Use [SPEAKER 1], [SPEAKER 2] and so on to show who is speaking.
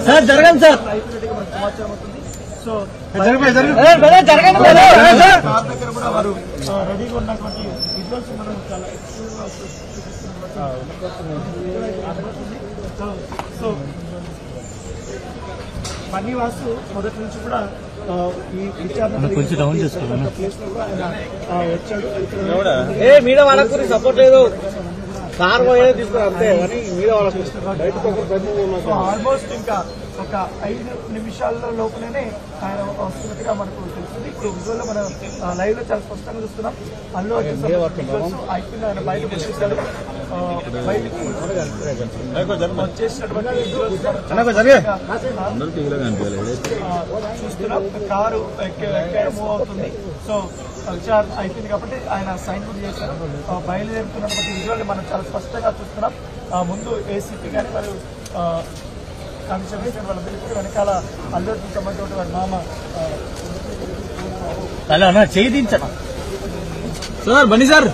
[SPEAKER 1] Sir జరగండి sir so దగ్గర కూడా వారు రెడీగా ఉన్నటువంటి విజువల్స్ మనం చాలా సో మణివాసు మొదటి నుంచి కూడా ఈ విచారణ కొంచెం డౌన్ చేసుకోవాలి వచ్చాడు మీడియా వాళ్ళకు సపోర్ట్ లేదు కార్ పోయేది తీసుకురా అంతే కానీ మీడియా వాళ్ళకు ఆల్మోస్ట్ ఇంకా ఒక 5 నిమిషాల లోపలనే ఆయన వస్తున్నట్టుగా మనకు తెలుస్తుంది. ఇప్పుడు విజువల్ లో మనం లైవ్ లో చాలా స్పష్టంగా చూస్తున్నాం. అల్లు అర్జున్ అయిపోయింది, ఆయన బయటకు వచ్చేసాడు. చూస్తున్నాం కారు ఎక్కడ మూవ్ అవుతుంది. సో విచారణ అయిపోయింది కాబట్టి ఆయన సైన్ కూడా చేశారు. బయలుదేరుతున్నటువంటి విజువల్ మనం చాలా స్పష్టంగా చూస్తున్నాం. ముందు ఏసీపీ కానీ మరియు కమిషన్ వాళ్ళందరికీ వెనకాల అల్లు అర్జున్ సంబంధించిన వారి మామ
[SPEAKER 2] చేయించారు సార్ బని సార్